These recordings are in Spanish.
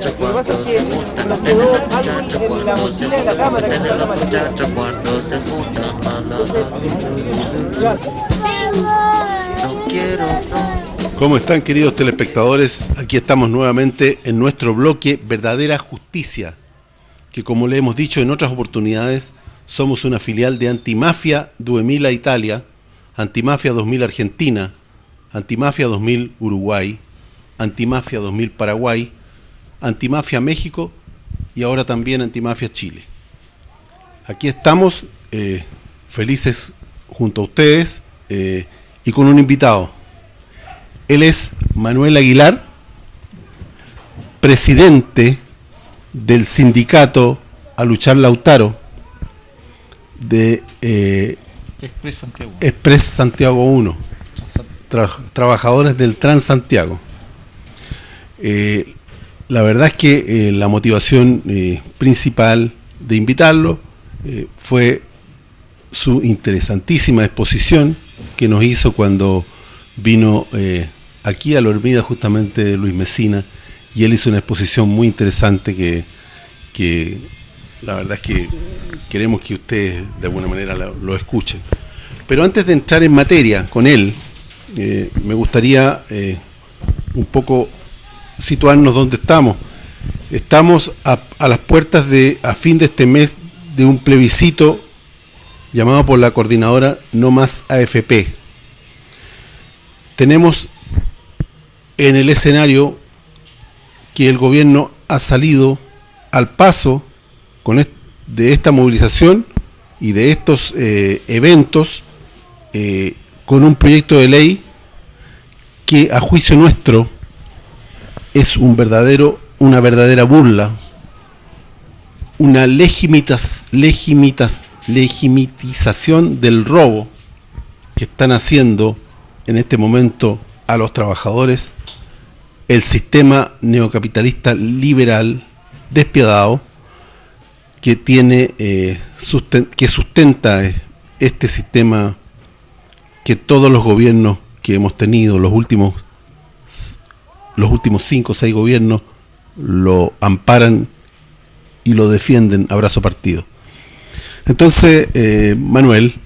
muchachos cuando se juntan, no tienen los muchachos cuando se juntan, no tienen los muchachos cuando se juntan, no quiero, no. ¿Cómo están, queridos telespectadores? Aquí estamos nuevamente en nuestro bloque Verdadera Justicia, que, como le hemos dicho en otras oportunidades, somos una filial de Antimafia 2000 Italia, Antimafia 2000 Argentina, Antimafia 2000 Uruguay, Antimafia 2000 Paraguay, Antimafia México y ahora también Antimafia Chile. Aquí estamos felices junto a ustedes y con un invitado. Él es Manuel Aguilar, presidente del sindicato A Luchar Lautaro de Express Santiago 1, trabajadores del Transantiago. La verdad es que la motivación principal de invitarlo fue su interesantísima exposición que nos hizo cuando vino aquí a la Hormida justamente Luis Mesina, y él hizo una exposición muy interesante que la verdad es que queremos que ustedes de alguna manera lo escuchen. Pero antes de entrar en materia con él, me gustaría un poco situarnos donde estamos. Estamos a las puertas a fin de este mes de un plebiscito llamado por la coordinadora No Más AFP. Tenemos en el escenario que el gobierno ha salido al paso de esta movilización y de estos eventos con un proyecto de ley que, a juicio nuestro, es una verdadera burla, una legitimización del robo que están haciendo en este momento a los trabajadores el sistema neocapitalista liberal despiadado que tiene que sustenta este sistema que todos los gobiernos que hemos tenido, los últimos 5 o 6 gobiernos, lo amparan y lo defienden a brazo partido. Entonces, Manuel,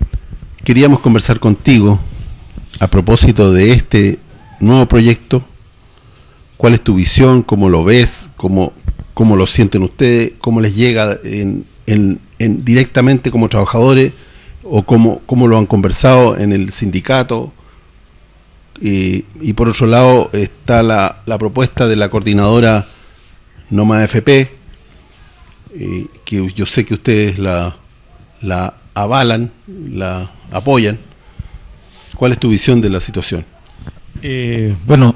queríamos conversar contigo a propósito de este nuevo proyecto. ¿Cuál es tu visión? ¿Cómo lo ves? ¿Cómo lo sienten ustedes? ¿Cómo les llega directamente como trabajadores? ¿O cómo lo han conversado en el sindicato? Y por otro lado está la propuesta de la coordinadora No Más AFP, que yo sé que ustedes la avalan, la apoyan. ¿Cuál es tu visión de la situación? Primero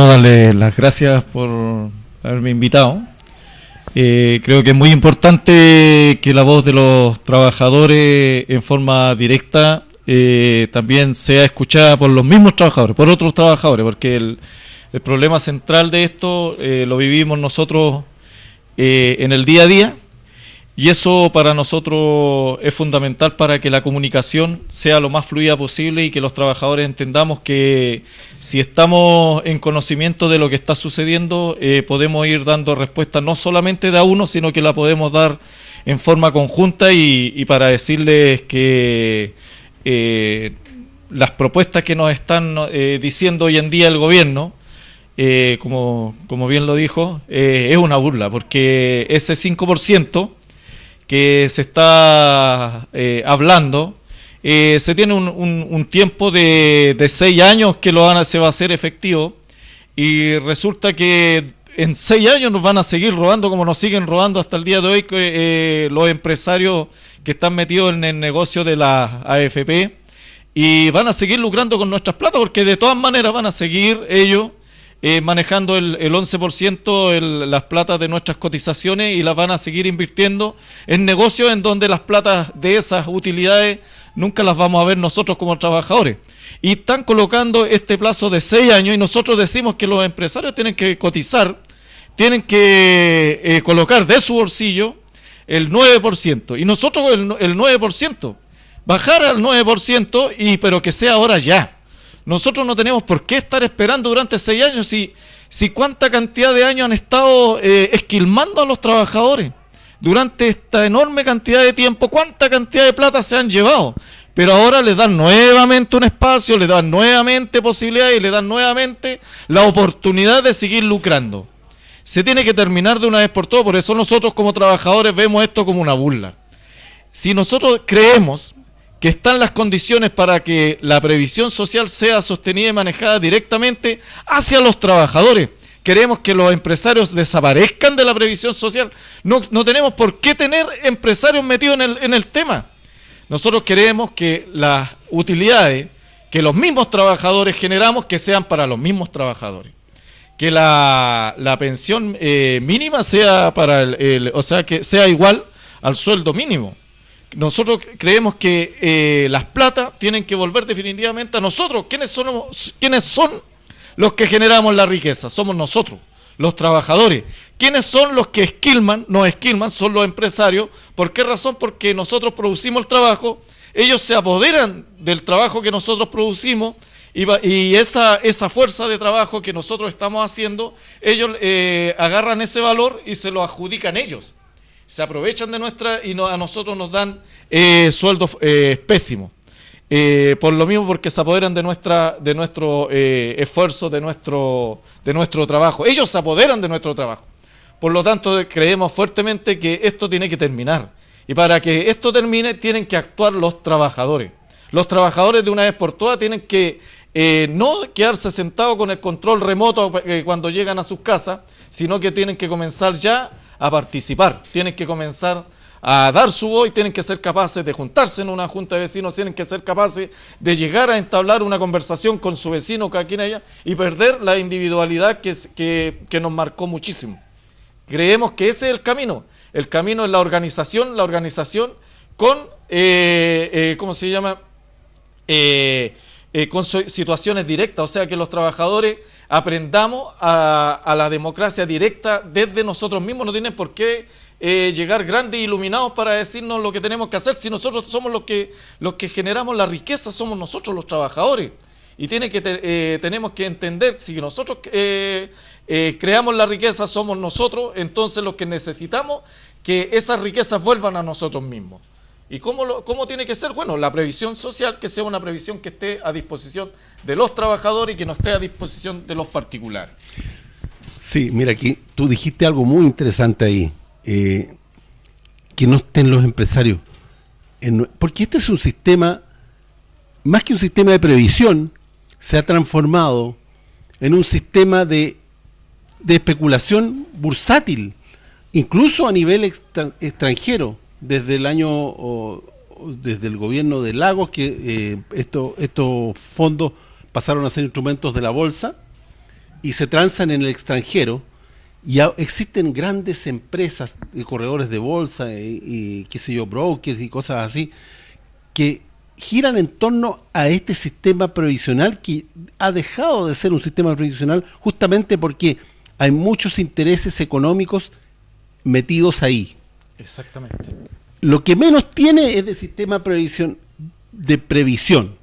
darle las gracias por haberme invitado. Creo que es muy importante que la voz de los trabajadores en forma directa también sea escuchada por los mismos trabajadores, por otros trabajadores, porque el problema central de esto lo vivimos nosotros en el día a día, y eso para nosotros es fundamental para que la comunicación sea lo más fluida posible y que los trabajadores entendamos que si estamos en conocimiento de lo que está sucediendo, podemos ir dando respuesta no solamente de a uno, sino que la podemos dar en forma conjunta y para decirles que las propuestas que nos están diciendo hoy en día el gobierno, como bien lo dijo, es una burla, porque ese 5% que se está hablando, se tiene un tiempo de 6 años que se va a hacer efectivo, y resulta que en 6 años nos van a seguir robando como nos siguen robando hasta el día de hoy los empresarios que están metidos en el negocio de la AFP, y van a seguir lucrando con nuestras plata, porque de todas maneras van a seguir ellos manejando el 11% las platas de nuestras cotizaciones, y las van a seguir invirtiendo en negocios en donde las platas de esas utilidades nunca las vamos a ver nosotros como trabajadores. Y están colocando este plazo de 6 años, y nosotros decimos que los empresarios tienen que cotizar, tienen que colocar de su bolsillo el 9%, y nosotros el 9%, bajar al 9%, pero que sea ahora ya. nosotros no tenemos por qué estar esperando durante 6 años si cuánta cantidad de años han estado esquilmando a los trabajadores. Durante esta enorme cantidad de tiempo, cuánta cantidad de plata se han llevado. Pero ahora les dan nuevamente un espacio, les dan nuevamente posibilidades y les dan nuevamente la oportunidad de seguir lucrando. Se tiene que terminar de una vez por todas, por eso nosotros como trabajadores vemos esto como una burla. Si nosotros creemos que están las condiciones para que la previsión social sea sostenida y manejada directamente hacia los trabajadores, queremos que los empresarios desaparezcan de la previsión social, no tenemos por qué tener empresarios metidos en el tema. Nosotros queremos que las utilidades que los mismos trabajadores generamos que sean para los mismos trabajadores. Que la pensión mínima sea o sea, que sea igual al sueldo mínimo. Nosotros creemos que las plata tienen que volver definitivamente a nosotros. ¿Quiénes son los que generamos la riqueza? Somos nosotros, los trabajadores. ¿Quiénes son los que nos esquilman? Son los empresarios. ¿Por qué razón? Porque nosotros producimos el trabajo, ellos se apoderan del trabajo que nosotros producimos y esa fuerza de trabajo que nosotros estamos haciendo, ellos agarran ese valor y se lo adjudican ellos. Se aprovechan de a nosotros nos dan sueldos pésimos. Por lo mismo, porque se apoderan de nuestro esfuerzo, de nuestro trabajo. Ellos se apoderan de nuestro trabajo. Por lo tanto, creemos fuertemente que esto tiene que terminar. Y para que esto termine, tienen que actuar los trabajadores. Los trabajadores de una vez por todas tienen que no quedarse sentados con el control remoto cuando llegan a sus casas, sino que tienen que comenzar ya a participar. Tienen que comenzar a dar su voz y tienen que ser capaces de juntarse en una junta de vecinos, tienen que ser capaces de llegar a entablar una conversación con su vecino, cada quien allá, y perder la individualidad que nos marcó muchísimo. Creemos que ese es el camino. El camino es la organización con, ¿cómo se llama? Con situaciones directas, o sea que los trabajadores aprendamos a la democracia directa desde nosotros mismos. No tienen por qué llegar grandes e iluminados para decirnos lo que tenemos que hacer, si nosotros somos los que generamos la riqueza, somos nosotros los trabajadores. Y tenemos que entender, si nosotros creamos la riqueza, somos nosotros, entonces los que necesitamos que esas riquezas vuelvan a nosotros mismos. ¿Y cómo tiene que ser? Bueno, la previsión social, que sea una previsión que esté a disposición de los trabajadores y que no esté a disposición de los particulares. Sí, mira, aquí tú dijiste algo muy interesante ahí, que no estén los empresarios. Porque este es un sistema, más que un sistema de previsión, se ha transformado en un sistema de especulación bursátil, incluso a nivel extranjero. Desde desde el gobierno de Lagos, que estos fondos pasaron a ser instrumentos de la bolsa y se transan en el extranjero, y existen grandes empresas de corredores de bolsa y qué sé yo, brokers y cosas así, que giran en torno a este sistema previsional que ha dejado de ser un sistema previsional justamente porque hay muchos intereses económicos metidos ahí. Exactamente. Lo que menos tiene es de sistema de previsión.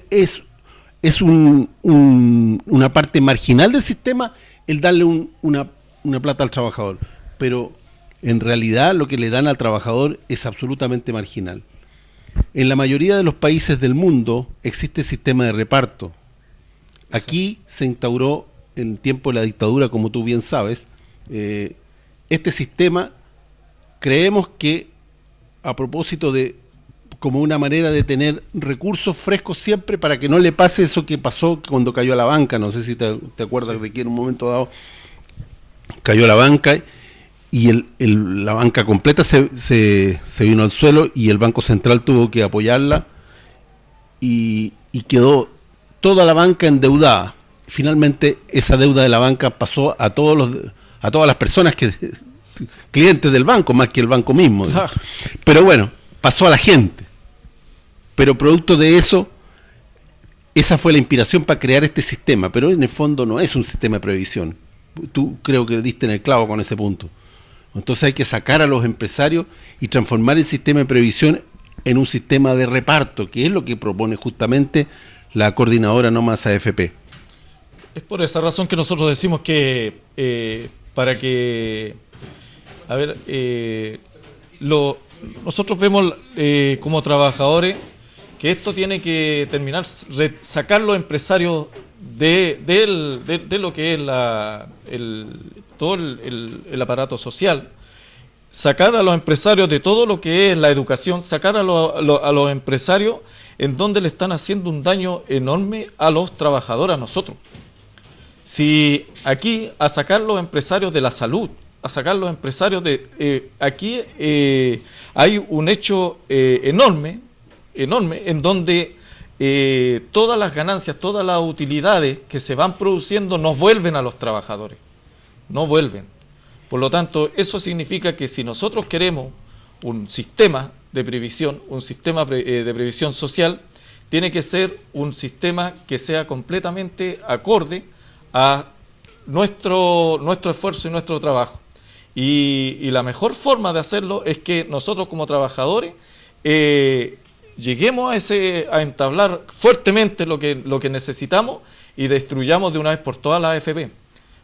Es una parte marginal del sistema el darle una plata al trabajador, pero en realidad lo que le dan al trabajador es absolutamente marginal. En la mayoría de los países del mundo existe sistema de reparto. Aquí se instauró en el tiempo de la dictadura, como tú bien sabes, este sistema. Creemos que a propósito de como una manera de tener recursos frescos siempre para que no le pase eso que pasó cuando cayó la banca, no sé si te acuerdas, sí, de que en un momento dado cayó la banca y la banca completa se vino al suelo y el Banco Central tuvo que apoyarla y quedó toda la banca endeudada. Finalmente esa deuda de la banca pasó a todas las personas clientes del banco, más que el banco mismo. Pero bueno, pasó a la gente. Pero producto de eso, esa fue la inspiración para crear este sistema. Pero en el fondo no es un sistema de previsión. Tú creo que diste en el clavo con ese punto. Entonces hay que sacar a los empresarios y transformar el sistema de previsión en un sistema de reparto, que es lo que propone justamente la coordinadora No Más AFP. Es por esa razón que nosotros decimos que para que, a ver, nosotros vemos como trabajadores que esto tiene que terminar, sacar los empresarios de lo que es todo el aparato social, sacar a los empresarios de todo lo que es la educación, sacar a los empresarios en donde le están haciendo un daño enorme a los trabajadores, a nosotros. Si aquí a sacar los empresarios de la salud, a sacar los empresarios de... aquí hay un hecho enorme en donde todas las ganancias, todas las utilidades que se van produciendo no vuelven a los trabajadores, no vuelven. Por lo tanto, eso significa que si nosotros queremos un sistema de previsión, un sistema de previsión social, tiene que ser un sistema que sea completamente acorde a nuestro esfuerzo y nuestro trabajo. Y la mejor forma de hacerlo es que nosotros como trabajadores lleguemos a entablar fuertemente lo que necesitamos y destruyamos de una vez por todas la AFP.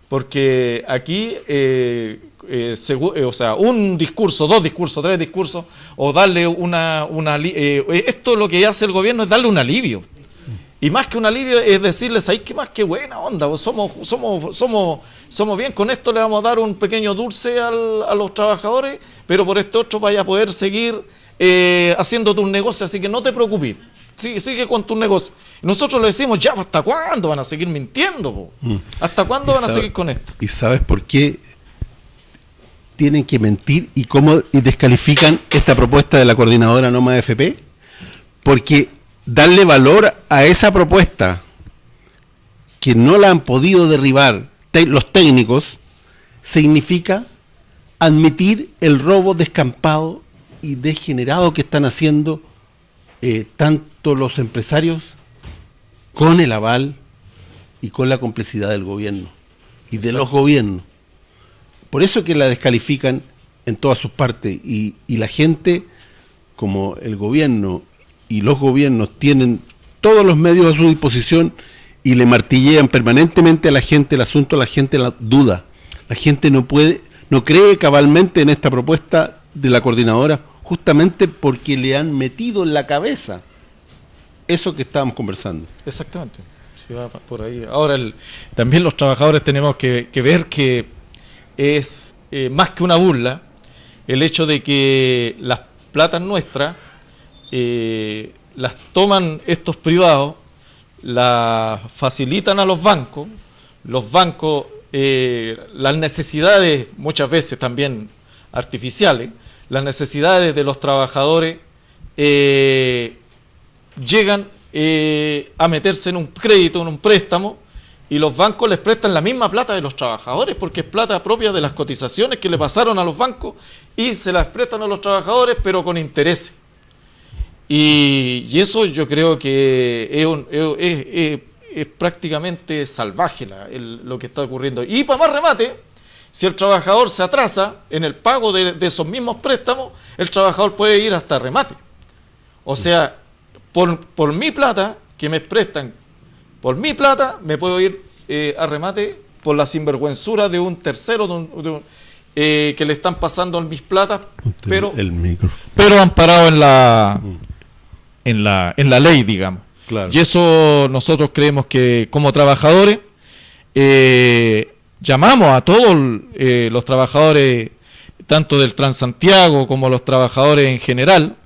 Porque aquí, o sea, un discurso, 2 discursos, 3 discursos, o darle esto lo que hace el gobierno es darle un alivio. Y más que un alivio es decirles, ¿sabéis qué más? ¡Qué buena onda! Somos bien, con esto le vamos a dar un pequeño dulce a los trabajadores, pero por esto otro vaya a poder seguir haciendo tus negocios, así que no te preocupes. Sigue con tus negocios. Nosotros le decimos, ya, ¿hasta cuándo van a seguir mintiendo? ¿Hasta cuándo van a seguir con esto? ¿Y sabes por qué tienen que mentir y cómo descalifican esta propuesta de la coordinadora No Más AFP? Porque darle valor a esa propuesta que no la han podido derribar los técnicos significa admitir el robo descampado y degenerado que están haciendo tanto los empresarios con el aval y con la complicidad del gobierno y de los gobiernos. Por eso que la descalifican en todas sus partes y la gente, como el gobierno y los gobiernos tienen todos los medios a su disposición y le martillean permanentemente a la gente el asunto, la gente la duda. La gente no cree cabalmente en esta propuesta de la coordinadora, justamente porque le han metido en la cabeza eso que estábamos conversando. Exactamente, se va por ahí. Ahora, también los trabajadores tenemos que ver que es más que una burla el hecho de que las platas nuestras las toman estos privados, las facilitan a los bancos las necesidades muchas veces también artificiales, las necesidades de los trabajadores llegan a meterse en un crédito, en un préstamo, y los bancos les prestan la misma plata de los trabajadores, porque es plata propia de las cotizaciones que le pasaron a los bancos y se las prestan a los trabajadores, pero con intereses. Y eso yo creo que es prácticamente salvaje lo que está ocurriendo. Y para más remate, si el trabajador se atrasa en el pago de esos mismos préstamos, el trabajador puede ir hasta remate. O sea, por mi plata que me prestan, por mi plata me puedo ir a remate por la sinvergüenzura de un tercero que le están pasando mis platas, pero amparado en la ley, digamos. Claro. Y eso nosotros creemos que como trabajadores llamamos a todos los trabajadores, tanto del Transantiago como los trabajadores en general,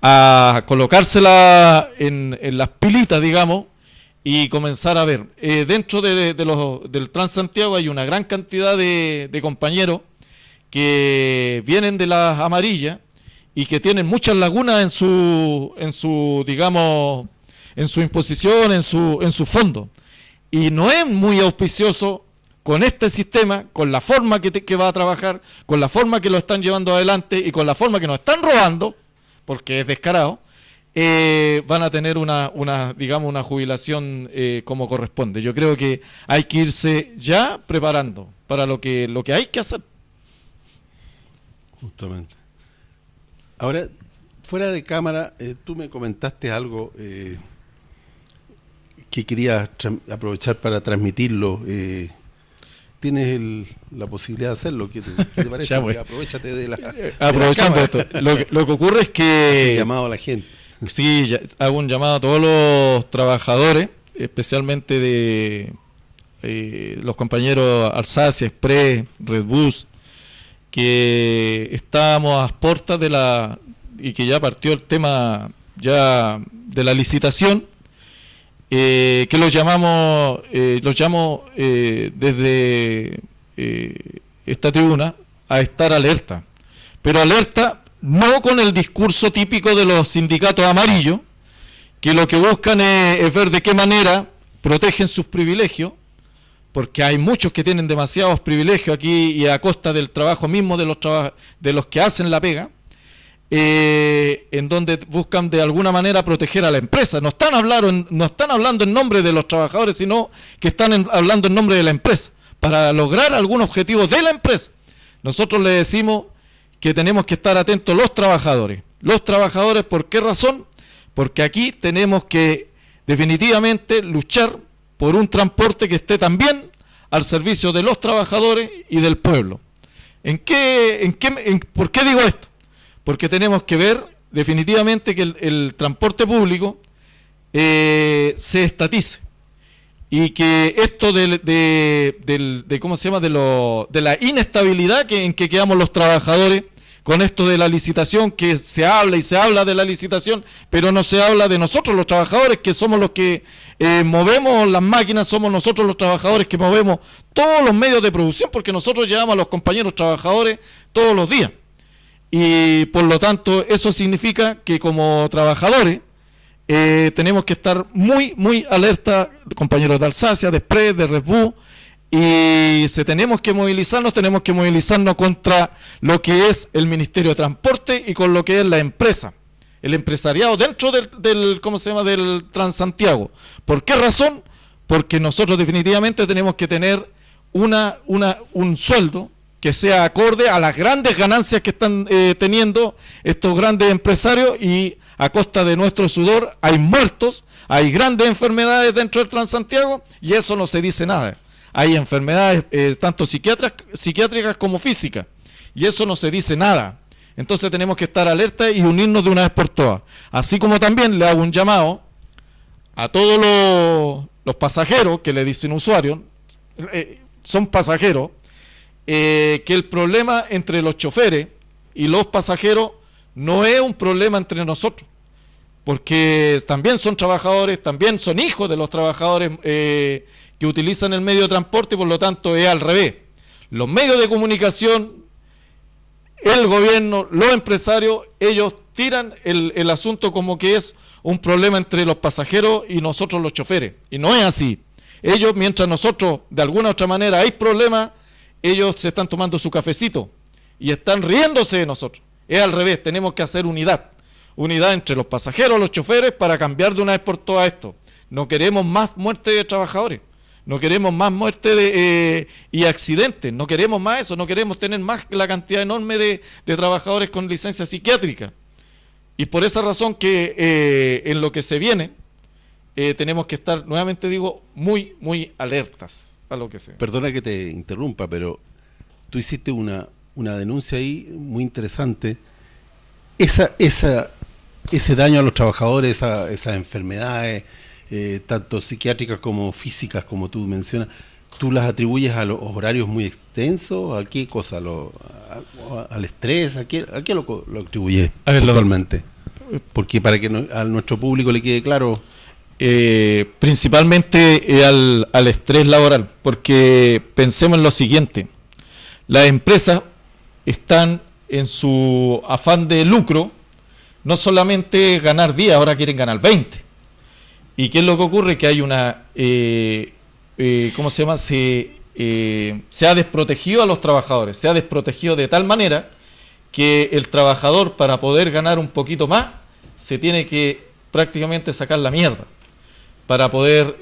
a colocársela en las pilitas, digamos, y comenzar a ver. Dentro del Transantiago hay una gran cantidad de compañeros que vienen de las amarillas y que tienen muchas lagunas en su digamos, en su imposición, en su fondo. Y no es muy auspicioso con este sistema, con la forma que va a trabajar, con la forma que lo están llevando adelante y con la forma que nos están robando, porque es descarado, van a tener una jubilación como corresponde. Yo creo que hay que irse ya preparando para lo que hay que hacer. Justamente. Ahora, fuera de cámara, tú me comentaste algo que quería aprovechar para transmitirlo. Tienes la posibilidad de hacerlo. ¿Qué te parece? Ya, pues. Aprovechate de la. Aprovechando esto, lo que ocurre es que... llamado a la gente. Sí, hago un llamado a todos los trabajadores, especialmente de los compañeros Alsacia, Express, Redbus, que estábamos a puertas y que ya partió el tema ya de la licitación, que los llamo desde esta tribuna a estar alerta, pero alerta no con el discurso típico de los sindicatos amarillos, que lo que buscan es ver de qué manera protegen sus privilegios, porque hay muchos que tienen demasiados privilegios aquí y a costa del trabajo mismo de los que hacen la pega, en donde buscan de alguna manera proteger a la empresa. No están hablando en nombre de los trabajadores, sino que están hablando en nombre de la empresa, para lograr algún objetivo de la empresa. Nosotros le decimos que tenemos que estar atentos los trabajadores. Los trabajadores, ¿por qué razón? Porque aquí tenemos que definitivamente luchar por un transporte que esté también al servicio de los trabajadores y del pueblo. ¿Por qué digo esto? Porque tenemos que ver definitivamente que el transporte público se estatice, y que esto ¿cómo se llama? De la inestabilidad en que quedamos los trabajadores con esto de la licitación, que se habla y se habla de la licitación, pero no se habla de nosotros los trabajadores, que somos los que movemos las máquinas, somos nosotros los trabajadores que movemos todos los medios de producción, porque nosotros llevamos a los compañeros trabajadores todos los días. Y por lo tanto eso significa que como trabajadores tenemos que estar muy, muy alerta, compañeros de Alsacia, de Express, de Redbus, y si tenemos que movilizarnos contra lo que es el Ministerio de Transporte y con lo que es la empresa, el empresariado dentro del Transantiago. ¿Por qué razón? Porque nosotros definitivamente tenemos que tener un sueldo que sea acorde a las grandes ganancias que están teniendo estos grandes empresarios, y a costa de nuestro sudor hay muertos, hay grandes enfermedades dentro del Transantiago, y eso no se dice nada. Hay enfermedades tanto psiquiátricas como físicas, y eso no se dice nada. Entonces tenemos que estar alerta y unirnos de una vez por todas. Así como también le hago un llamado a todos los pasajeros que le dicen usuarios, son pasajeros, que el problema entre los choferes y los pasajeros no es un problema entre nosotros, porque también son trabajadores, también son hijos de los trabajadores que utilizan el medio de transporte, y por lo tanto es al revés. Los medios de comunicación, el gobierno, los empresarios, ellos tiran el asunto como que es un problema entre los pasajeros y nosotros los choferes, y no es así. Ellos, mientras nosotros de alguna u otra manera hay problemas, ellos se están tomando su cafecito y están riéndose de nosotros. Es al revés, tenemos que hacer unidad entre los pasajeros, los choferes, para cambiar de una vez por todas esto. No queremos más muerte de trabajadores, no queremos más muerte y accidentes, no queremos más eso, no queremos tener más la cantidad enorme de trabajadores con licencia psiquiátrica. Y por esa razón que en lo que se viene tenemos que estar, nuevamente digo, muy, muy alertas a lo que sea. Perdona que te interrumpa, pero tú hiciste una denuncia ahí muy interesante. Ese daño a los trabajadores, esas enfermedades, tanto psiquiátricas como físicas, como tú mencionas, ¿tú las atribuyes a los horarios muy extensos? ¿A qué cosa? ¿Al estrés? ¿A qué lo atribuyes totalmente? Porque para que a nuestro público le quede claro. Principalmente al estrés laboral, porque pensemos en lo siguiente: las empresas están en su afán de lucro, no solamente ganar 10, ahora quieren ganar 20. ¿Y qué es lo que ocurre? Que hay ¿cómo se llama? Se ha desprotegido a los trabajadores, se ha desprotegido de tal manera que el trabajador, para poder ganar un poquito más, se tiene que prácticamente sacar la mierda para poder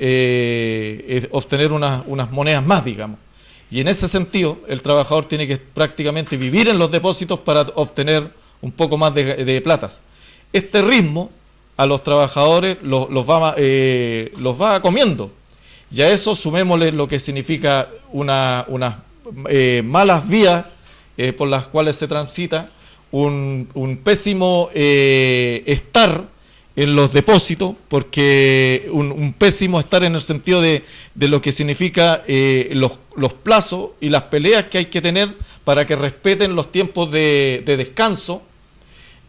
obtener unas monedas más, digamos. Y en ese sentido, el trabajador tiene que prácticamente vivir en los depósitos para obtener un poco más de platas. Este ritmo a los trabajadores los va comiendo. Y a eso sumémosle lo que significa unas malas vías por las cuales se transita, un pésimo estar en los depósitos, porque un pésimo estar en el sentido de lo que significa los plazos y las peleas que hay que tener para que respeten los tiempos de descanso,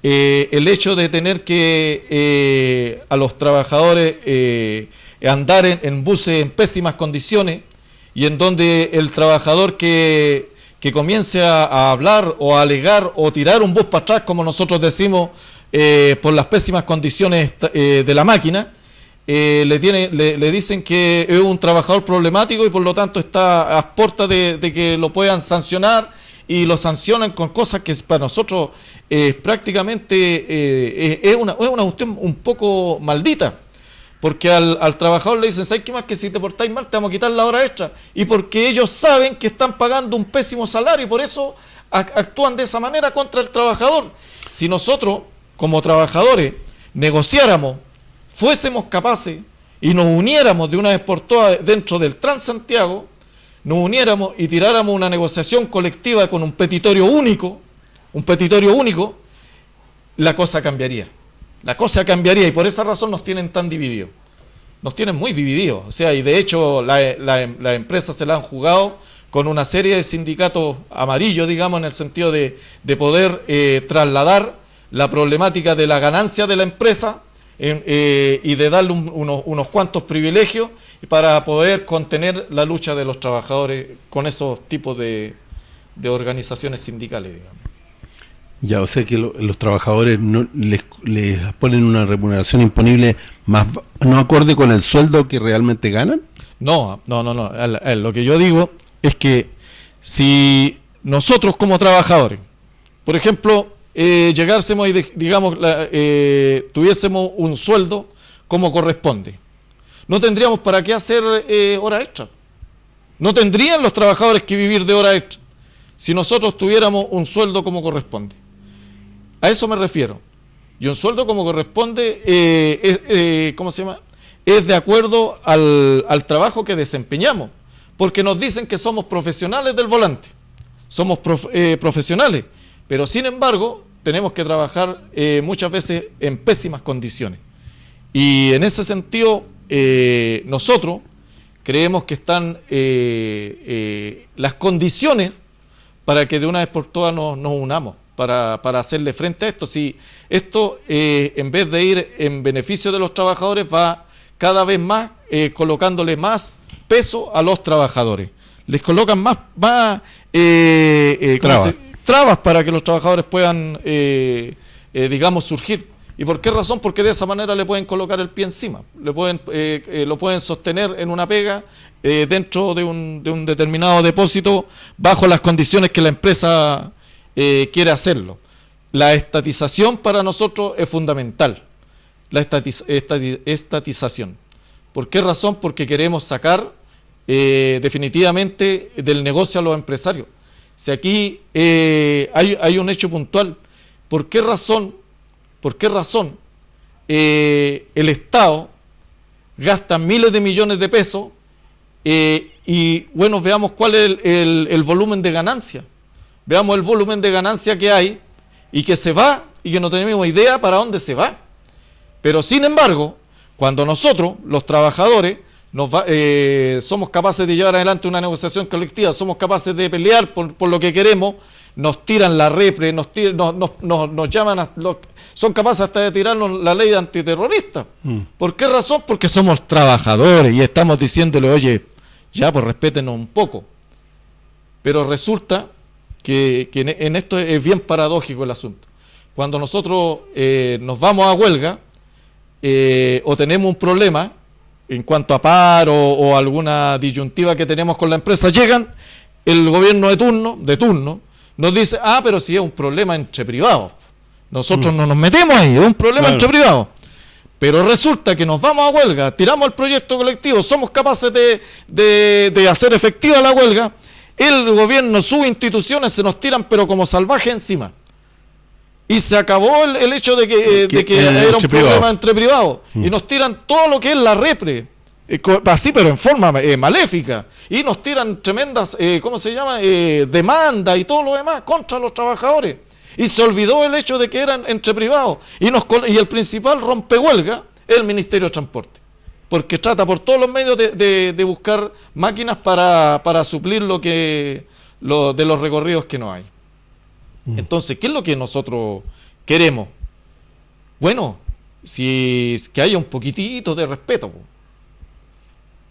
el hecho de tener que a los trabajadores andar en buses en pésimas condiciones, y en donde el trabajador que comience a hablar o a alegar o tirar un bus para atrás, como nosotros decimos, por las pésimas condiciones de la máquina, le dicen que es un trabajador problemático y por lo tanto está a puertas de que lo puedan sancionar, y lo sancionan con cosas que para nosotros prácticamente es una cuestión un poco maldita. Porque al trabajador le dicen, ¿sabes qué más? Que si te portáis mal te vamos a quitar la hora extra. Y porque ellos saben que están pagando un pésimo salario y por eso actúan de esa manera contra el trabajador. Si nosotros, como trabajadores, negociáramos, fuésemos capaces y nos uniéramos de una vez por todas dentro del Transantiago, nos uniéramos y tiráramos una negociación colectiva con un petitorio único, la cosa cambiaría. La cosa cambiaría, y por esa razón nos tienen tan divididos. Nos tienen muy divididos. O sea, y de hecho la empresa se la han jugado con una serie de sindicatos amarillos, digamos, en el sentido de poder trasladar la problemática de la ganancia de la empresa y de darle unos cuantos privilegios para poder contener la lucha de los trabajadores con esos tipos de organizaciones sindicales, digamos. Ya, o sea que los trabajadores no les ponen una remuneración imponible no acorde con el sueldo que realmente ganan. No. Lo que yo digo es que si nosotros como trabajadores, por ejemplo, llegásemos y digamos tuviésemos un sueldo como corresponde, no tendríamos para qué hacer hora extra. No tendrían los trabajadores que vivir de hora extra si nosotros tuviéramos un sueldo como corresponde. A eso me refiero. Y un sueldo como corresponde, ¿cómo se llama? Es de acuerdo al trabajo que desempeñamos. Porque nos dicen que somos profesionales del volante. Somos profesionales. Pero sin embargo, tenemos que trabajar muchas veces en pésimas condiciones. Y en ese sentido, nosotros creemos que están las condiciones para que de una vez por todas nos unamos. Para hacerle frente a esto. Si esto, en vez de ir en beneficio de los trabajadores, va cada vez más colocándole más peso a los trabajadores. Les colocan más trabas para que los trabajadores puedan, digamos, surgir. ¿Y por qué razón? Porque de esa manera le pueden colocar el pie encima. Lo pueden sostener en una pega dentro de un determinado depósito bajo las condiciones que la empresa quiere hacerlo. La estatización para nosotros es fundamental. La estatización. ¿Por qué razón? Porque queremos sacar definitivamente del negocio a los empresarios. Si aquí hay un hecho puntual, ¿por qué razón el Estado gasta miles de millones de pesos y bueno, veamos cuál es el volumen de ganancia? Veamos el volumen de ganancia que hay y que se va y que no tenemos idea para dónde se va. Pero sin embargo, cuando nosotros, los trabajadores, somos capaces de llevar adelante una negociación colectiva, somos capaces de pelear por lo que queremos, nos tiran la repre, nos llaman, son capaces hasta de tirarnos la ley de antiterrorista. ¿Por qué razón? Porque somos trabajadores y estamos diciéndole, oye, ya pues respétenos un poco. Pero resulta que en esto es bien paradójico el asunto. Cuando nosotros nos vamos a huelga o tenemos un problema en cuanto a paro o alguna disyuntiva que tenemos con la empresa, llegan el gobierno de turno nos dice, pero si es un problema entre privados, nosotros no nos metemos ahí, es un problema entre privados. Pero resulta que nos vamos a huelga, tiramos el proyecto colectivo, somos capaces de hacer efectiva la huelga, el gobierno, sus instituciones se nos tiran pero como salvajes encima. Y se acabó el hecho de que era un problema entre privados. Y nos tiran todo lo que es la repre. Así, pero en forma maléfica. Y nos tiran tremendas, ¿cómo se llama? Demandas y todo lo demás contra los trabajadores. Y se olvidó el hecho de que eran entre privados. Y el principal rompehuelga es el Ministerio de Transporte. Porque trata por todos los medios de buscar máquinas para suplir de los recorridos que no hay. Entonces, ¿qué es lo que nosotros queremos? Bueno, que haya un poquitito de respeto.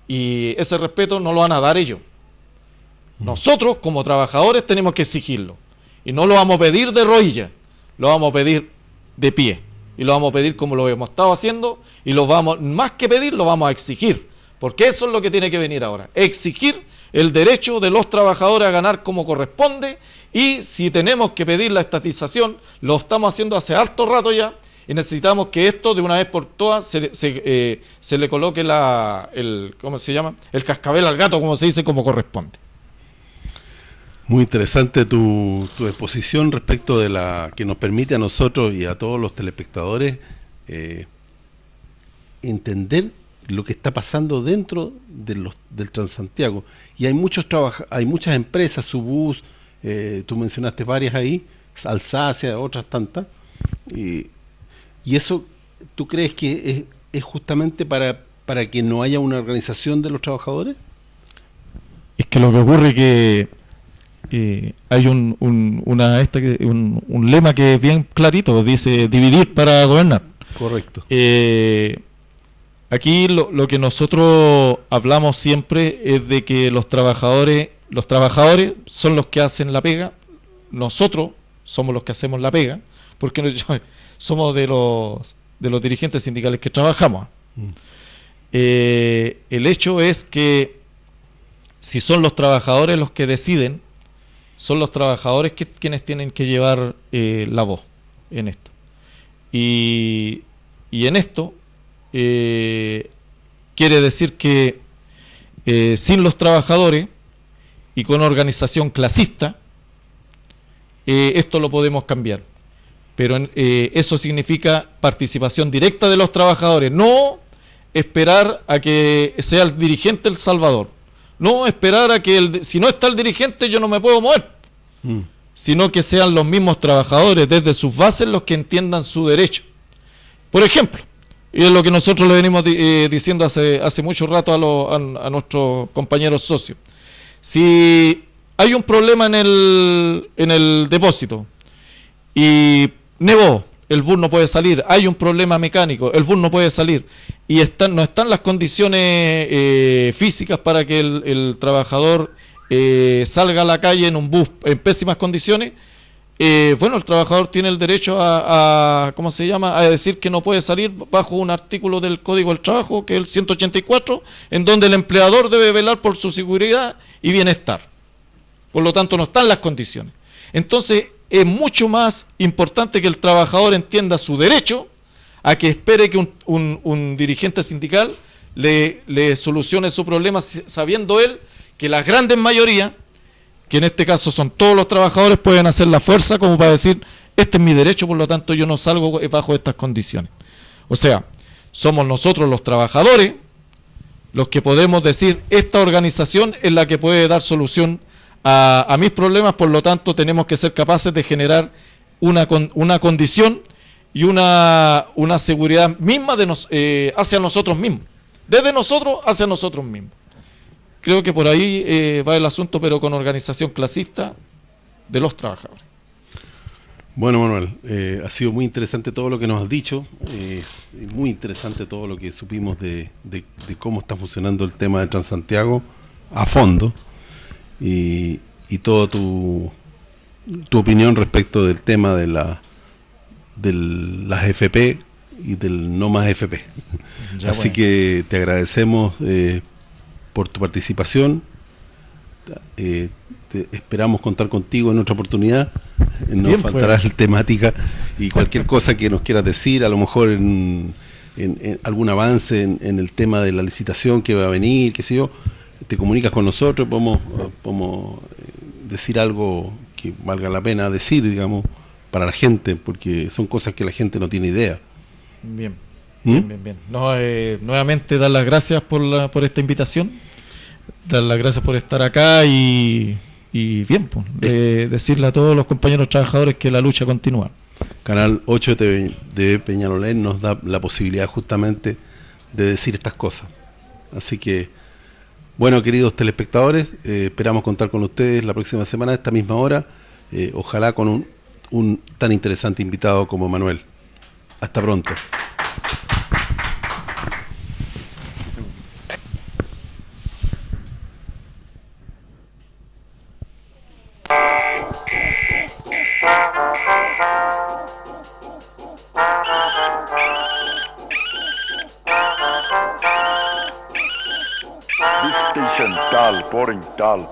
Y ese respeto no lo van a dar ellos. Nosotros, como trabajadores, tenemos que exigirlo. Y no lo vamos a pedir de rodillas, lo vamos a pedir de pie. Y lo vamos a pedir como lo hemos estado haciendo. Y más que pedir, lo vamos a exigir. Porque eso es lo que tiene que venir ahora. Exigir el derecho de los trabajadores a ganar como corresponde. Y si tenemos que pedir la estatización, lo estamos haciendo hace harto rato ya. Y necesitamos que esto de una vez por todas se le coloque ¿cómo se llama? El cascabel al gato, como se dice, como corresponde. Muy interesante tu exposición respecto de la que nos permite a nosotros y a todos los telespectadores entender lo que está pasando dentro del Transantiago. Y hay muchas empresas, Subús, tú mencionaste varias ahí, Alsacia, otras tantas, y eso, ¿tú crees que es justamente para que no haya una organización de los trabajadores? Es que lo que ocurre es que hay un lema que es bien clarito, dice dividir para gobernar. Correcto. Aquí lo que nosotros hablamos siempre es de que los trabajadores son los que hacen la pega, nosotros somos los que hacemos la pega, porque somos de los dirigentes sindicales que trabajamos. El hecho es que si son los trabajadores los que deciden, son los trabajadores quienes tienen que llevar la voz en esto. Y en esto quiere decir que sin los trabajadores y con organización clasista, esto lo podemos cambiar. Pero eso significa participación directa de los trabajadores, no esperar a que sea el dirigente el salvador, no esperar a que si no está el dirigente yo no me puedo mover, sino que sean los mismos trabajadores desde sus bases los que entiendan su derecho. Por ejemplo, y es lo que nosotros le venimos diciendo hace mucho rato a nuestros compañeros socios, si hay un problema en el depósito y nevó, el bus no puede salir, hay un problema mecánico, el bus no puede salir y no están las condiciones físicas para que el trabajador salga a la calle en un bus en pésimas condiciones, bueno, el trabajador tiene el derecho ¿cómo se llama?, a decir que no puede salir bajo un artículo del Código del Trabajo, que es el 184, en donde el empleador debe velar por su seguridad y bienestar. Por lo tanto, no están las condiciones. Entonces, es mucho más importante que el trabajador entienda su derecho a que espere que un dirigente sindical le solucione su problema, sabiendo él que la grandes mayoría, que en este caso son todos los trabajadores, pueden hacer la fuerza como para decir, este es mi derecho, por lo tanto yo no salgo bajo estas condiciones. O sea, somos nosotros los trabajadores los que podemos decir, esta organización es la que puede dar solución a mis problemas, por lo tanto tenemos que ser capaces de generar una condición y una seguridad misma hacia nosotros mismos, desde nosotros hacia nosotros mismos. Creo que por ahí va el asunto, pero con organización clasista de los trabajadores. Bueno, Manuel, ha sido muy interesante todo lo que nos has dicho, es muy interesante todo lo que supimos de cómo está funcionando el tema de Transantiago a fondo. Y toda tu opinión respecto del tema de las FP y del no más FP. Ya, así bueno, que te agradecemos por tu participación. Esperamos contar contigo en otra oportunidad. Nos bien, faltará la temática y cualquier cosa que nos quieras decir, a lo mejor en algún avance en el tema de la licitación que va a venir, qué sé yo. Te comunicas con nosotros, podemos decir algo que valga la pena decir, digamos, para la gente, porque son cosas que la gente no tiene idea. Bien, bien. No, nuevamente dar las gracias por esta invitación, dar las gracias por estar acá y bien, pues, decirle a todos los compañeros trabajadores que la lucha continúa. Canal 8 de Peñalolén nos da la posibilidad justamente de decir estas cosas. Así que, bueno, queridos telespectadores, esperamos contar con ustedes la próxima semana a esta misma hora, ojalá con un tan interesante invitado como Manuel. Hasta pronto. This station, Tal, Boring, Tal.